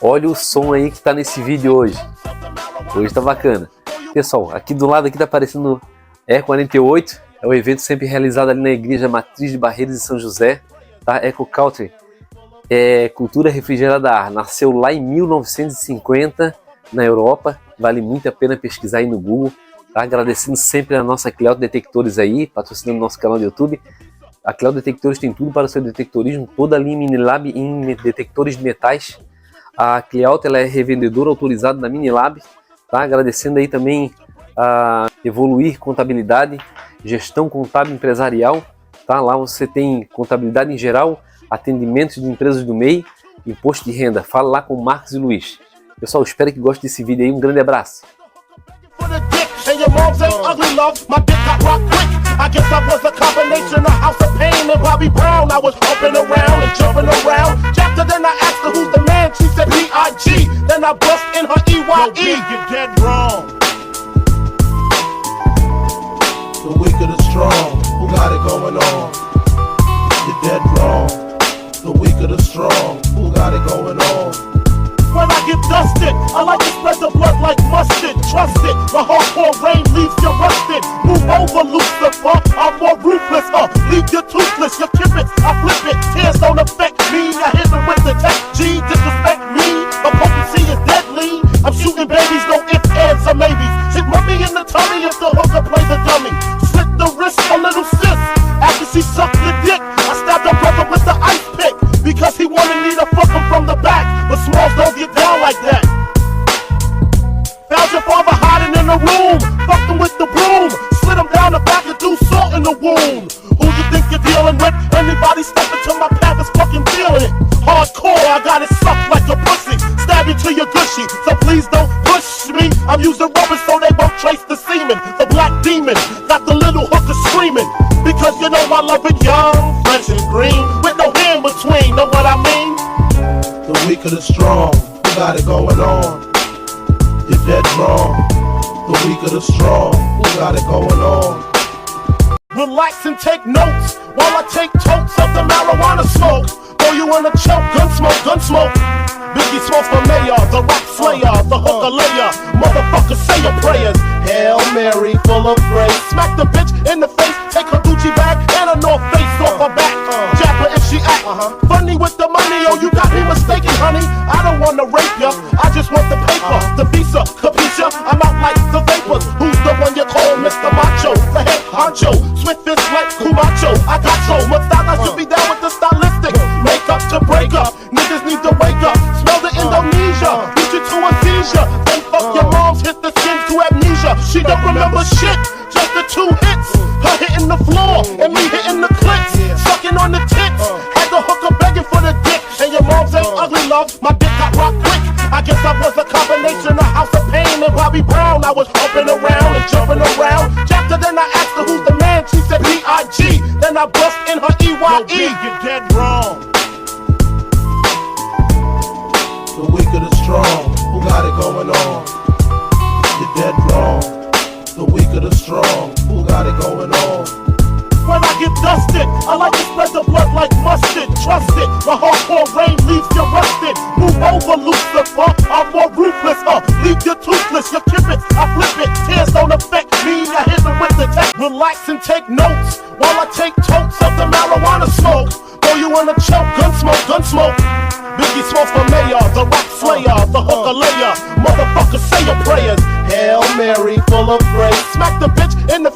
Olha o som aí que tá nesse vídeo hoje. Hoje tá bacana. Pessoal, aqui do lado aqui tá aparecendo E48. É o evento sempre realizado ali na Igreja Matriz de Barreiros de São José. Tá? Eco Country. É cultura refrigerada a ar. Nasceu lá em 1950 na Europa. Vale muito a pena pesquisar aí no Google. Tá? Agradecendo sempre a nossa Cléo Detectores aí, patrocinando nosso canal do YouTube. A Cléo Detectores tem tudo para o seu detectorismo, toda a linha Minilab em detectores de metais. A Cléo ela é revendedora autorizada da Minilab. Tá? Agradecendo aí também a Evoluir Contabilidade, gestão contábil empresarial. Tá? Lá você tem contabilidade em geral, atendimentos de empresas do MEI, imposto de renda. Fala lá com Marcos e Luiz. Pessoal, espero que gostem desse vídeo aí. Um grande abraço. And your moms ain't ugly, love. My dick got rock quick. I guess I was a combination of House of Pain and Bobby Brown. I was pumping around and jumping around. After then I asked her who's the man. She said B.I.G. Then I bust in her E.Y.E. You're dead wrong. The weak of the strong, who got it going on? You're dead wrong. The weak of the strong, who got it going on? When I get dusted, I like to spread the blood like mustard. Trust it, the hardcore rain leaves you rusted. Move over, Lucifer, I'm more ruthless. Leave you toothless, you kip it, I flip it. Tears don't affect me, I hit them with the tech G. Disrespect me, my potency is deadly. I'm shooting babies, no ifs, ands, or maybes. Hit mummy in the tummy if the hooker plays a dummy. Slit the wrist, a little sis. After she sucked the dick, I stabbed her brother with the ice pick. Because he wanted me to fuck him from the back. But Smalls don't get down like that. Found your father hiding in the room. Fucked him with the broom. Slid him down the back and threw salt in the wound. Who you think you're dealing with? Anybody step into my path is fucking feeling it. Hardcore, I got it sucked like a pussy. Stab you till you're gushy. So please don't push me. I'm using rubber so they won't trace the semen. The black demon got the little hooker screaming. Because you know I love it young, fresh and green, with no in between, know what I mean? The weak of the strong, who got it going on? You're dead wrong. The weak of the strong, who got it going on? Relax and take notes, while I take totes of the marijuana smoke. Throw you in a choke, gun smoke. Biggie smokes for mayor, the rock slayer, the hooker layer. Motherfuckers say your prayers. Hail Mary, full of grace. Smack the bitch in the face, take her Gucci bag and a North Face off her back. Jab her if she act funny with the money. Oh, you got me mistaken, honey. I don't wanna rape ya, I just want the paper, the visa, capisha. I'm out like the vapors. Who's the one you call Mr. Macho? The head honcho, swift fist like Kumacho. I got so much style, I should be down with the stylistic. Make up to break up, niggas need to wake up. Smell the Indonesia, beat you to a seizure. Then fuck your moms, hit the skin to amnesia. She don't remember shit, just the 2 hits. Her hitting the floor, and me hitting the clits. Sucking on the tits, had the hooker begging for the dick. And your moms ain't ugly, love, my dick got rock quick. I guess I was a combination of House of Pain and Bobby Brown. I was pumping around and jumping around. After then I asked her who's the man, she said B.I.G. Then I bust in her E.Y.E. You're dead wrong. The weak of the strong, who got it going on? You're dead wrong. The weak of the strong, who got it going on? When I get dusted, I like to spread the blood like mustard. Trust it, the hardcore rain leaves you rusted. Move over, Lucifer, I'm more ruthless. Leave you toothless, you kip it, I flip it. Tears don't affect me, I hit them with the tech. Relax and take notes, while I take totes of the marijuana smoke. Throw you in a choke, gun smoke. Biggie smokes for mayor, the rock slayer, the hooker layer. Motherfuckers say your prayers. Hail Mary, full of grace. Smack the bitch in the